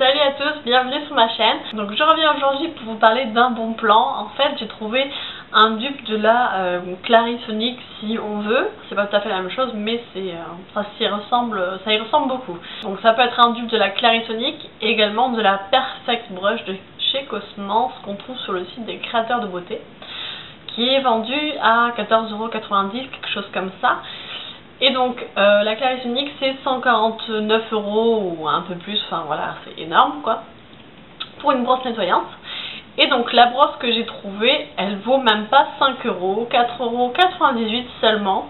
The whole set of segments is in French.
Salut à tous, bienvenue sur ma chaîne. Donc je reviens aujourd'hui pour vous parler d'un bon plan. En fait j'ai trouvé un dupe de la Clarisonic si on veut. C'est pas tout à fait la même chose mais ça y ressemble beaucoup. Donc ça peut être un dupe de la Clarisonic et également de la Perfect Brush de chez Cosmans qu'on trouve sur le site des créateurs de beauté, qui est vendu à 14,90 €, quelque chose comme ça. Et donc la Clarisonic c'est 149 € ou un peu plus, enfin voilà, c'est énorme quoi, pour une brosse nettoyante. Et donc la brosse que j'ai trouvée, elle vaut même pas 5 €, 4,98 € seulement.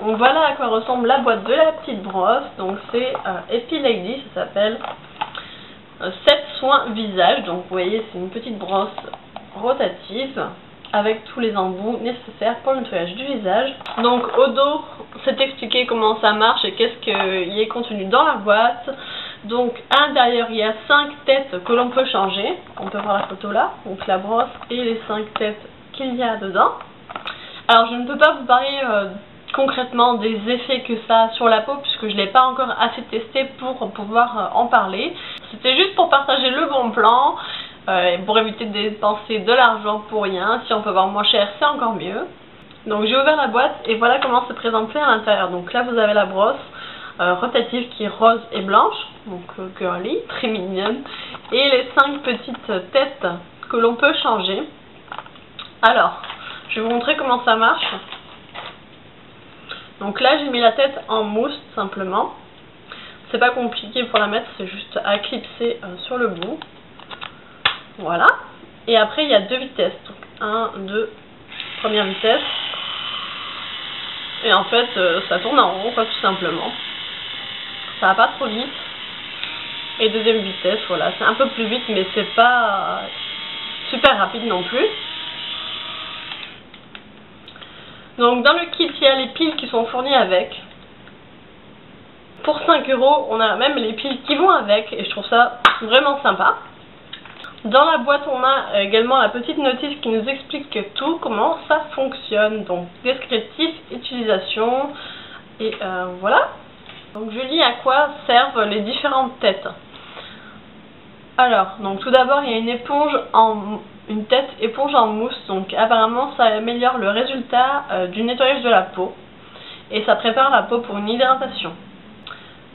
Donc voilà à quoi ressemble la boîte de la petite brosse. Donc c'est Epi Lady, ça s'appelle 7 soins visage. Donc vous voyez c'est une petite brosse rotative avec tous les embouts nécessaires pour le nettoyage du visage. Donc au dos, c'est expliqué comment ça marche et qu'est-ce qu'il y est contenu dans la boîte. Donc à l'intérieur, il y a 5 têtes que l'on peut changer. On peut voir la photo là, donc la brosse et les 5 têtes qu'il y a dedans. Alors je ne peux pas vous parler concrètement des effets que ça a sur la peau puisque je ne l'ai pas encore assez testé pour pouvoir en parler. C'était juste pour partager le bon plan. Pour éviter de dépenser de l'argent pour rien. Si on peut avoir moins cher, c'est encore mieux. Donc j'ai ouvert la boîte et voilà comment se présenter à l'intérieur. Donc là vous avez la brosse rotative qui est rose et blanche, donc girly, très mignonne, et les 5 petites têtes que l'on peut changer. Alors, je vais vous montrer comment ça marche. Donc là j'ai mis la tête en mousse simplement. C'est pas compliqué pour la mettre, c'est juste à clipser sur le bout. Voilà. Et après il y a 2 vitesses. Donc 1, 2, première vitesse. Et en fait ça tourne en rond quoi, tout simplement. Ça va pas trop vite. Et deuxième vitesse, voilà. C'est un peu plus vite mais c'est pas super rapide non plus. Donc dans le kit il y a les piles qui sont fournies avec. Pour 5 € on a même les piles qui vont avec. Et je trouve ça vraiment sympa. Dans la boîte, on a également la petite notice qui nous explique tout, comment ça fonctionne. Donc, descriptif, utilisation, et voilà. Donc, je lis à quoi servent les différentes têtes. Alors, donc tout d'abord, il y a une tête éponge en mousse. Donc, apparemment, ça améliore le résultat du nettoyage de la peau. Et ça prépare la peau pour une hydratation.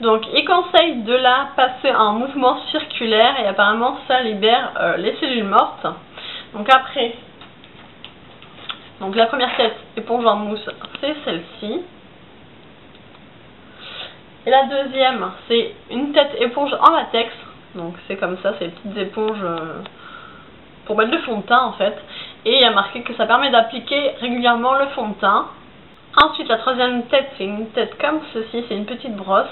Donc il conseille de la passer en mouvement circulaire et apparemment ça libère les cellules mortes. Donc après, donc la première tête éponge en mousse c'est celle-ci. Et la deuxième c'est une tête éponge en latex. Donc c'est comme ça, c'est des petites éponges pour mettre le fond de teint en fait. Et il y a marqué que ça permet d'appliquer régulièrement le fond de teint. Ensuite, la troisième tête, c'est une tête comme ceci, c'est une petite brosse.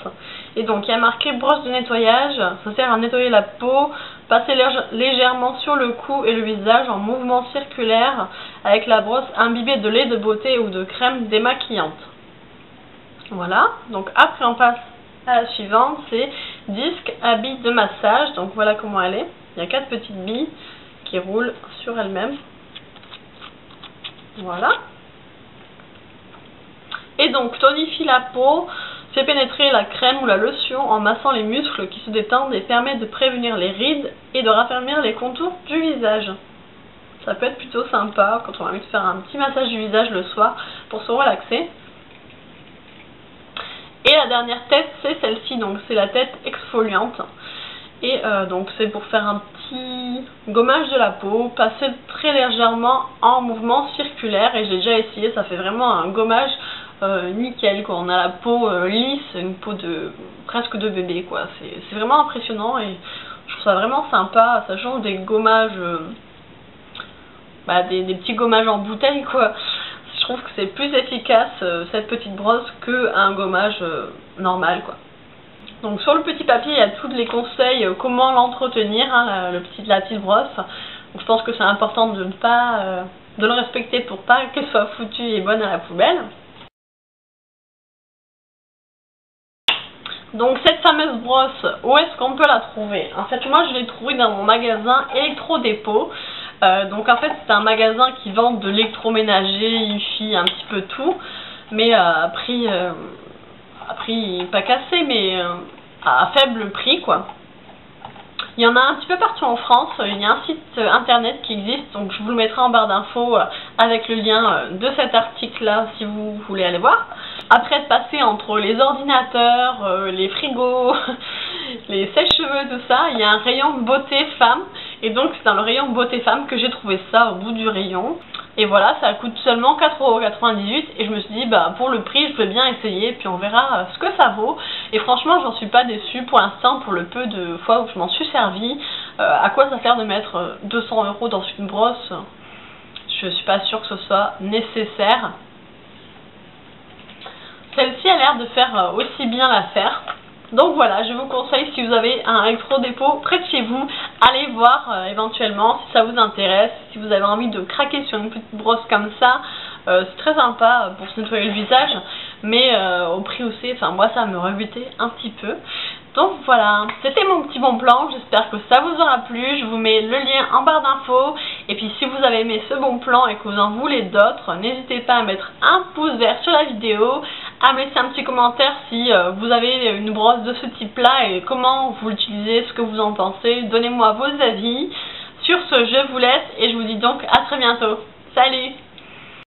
Et donc, il y a marqué brosse de nettoyage. Ça sert à nettoyer la peau, passer légèrement sur le cou et le visage en mouvement circulaire avec la brosse imbibée de lait de beauté ou de crème démaquillante. Voilà. Donc, après, on passe à la suivante, c'est disque à billes de massage. Donc, voilà comment elle est. Il y a 4 petites billes qui roulent sur elles-mêmes. Voilà. Et donc tonifie la peau, fait pénétrer la crème ou la lotion en massant les muscles qui se détendent et permet de prévenir les rides et de raffermir les contours du visage. Ça peut être plutôt sympa quand on a envie de faire un petit massage du visage le soir pour se relaxer. Et la dernière tête c'est celle-ci, donc c'est la tête exfoliante. Et donc c'est pour faire un petit gommage de la peau, passer très légèrement en mouvement circulaire. Et j'ai déjà essayé, ça fait vraiment un gommage nickel quoi. On a la peau lisse, une peau de presque de bébé quoi. C'est vraiment impressionnant et je trouve ça vraiment sympa. Ça change des gommages, des petits gommages en bouteille quoi. Je trouve que c'est plus efficace cette petite brosse qu'un gommage normal quoi. Donc sur le petit papier il y a tous les conseils comment l'entretenir, hein, la petite brosse. Donc je pense que c'est important de ne pas de le respecter pour pas qu'elle soit foutue et bonne à la poubelle. Donc cette fameuse brosse, où est-ce qu'on peut la trouver? En fait moi je l'ai trouvée dans mon magasin Electro-Dépôt. Donc en fait c'est un magasin qui vend de l'électroménager, hi-fi, un petit peu tout. Mais à prix pas cassé mais à faible prix quoi. Il y en a un petit peu partout en France, il y a un site internet qui existe, donc je vous le mettrai en barre d'infos avec le lien de cet article là si vous voulez aller voir. Après être passé entre les ordinateurs, les frigos, les sèche-cheveux, tout ça, il y a un rayon beauté femme, et donc c'est dans le rayon beauté femme que j'ai trouvé ça au bout du rayon. Et voilà, ça coûte seulement 4,98 € et je me suis dit, bah pour le prix, je peux bien essayer, puis on verra ce que ça vaut. Et franchement, j'en suis pas déçue pour l'instant, pour le peu de fois où je m'en suis servi. À quoi ça sert de mettre 200 € dans une brosse? Je suis pas sûre que ce soit nécessaire. Celle-ci a l'air de faire aussi bien l'affaire. Donc voilà, je vous conseille, si vous avez un électro-dépôt près de chez vous, allez voir éventuellement si ça vous intéresse, si vous avez envie de craquer sur une petite brosse comme ça, c'est très sympa pour se nettoyer le visage, mais au prix où c'est, enfin moi ça me rebutait un petit peu. Donc voilà, c'était mon petit bon plan, j'espère que ça vous aura plu, je vous mets le lien en barre d'infos, et puis si vous avez aimé ce bon plan et que vous en voulez d'autres, n'hésitez pas à mettre un pouce vert sur la vidéo, à me laisser un petit commentaire si vous avez une brosse de ce type là et comment vous l'utilisez, ce que vous en pensez, donnez-moi vos avis. Sur ce, je vous laisse et je vous dis donc à très bientôt. Salut!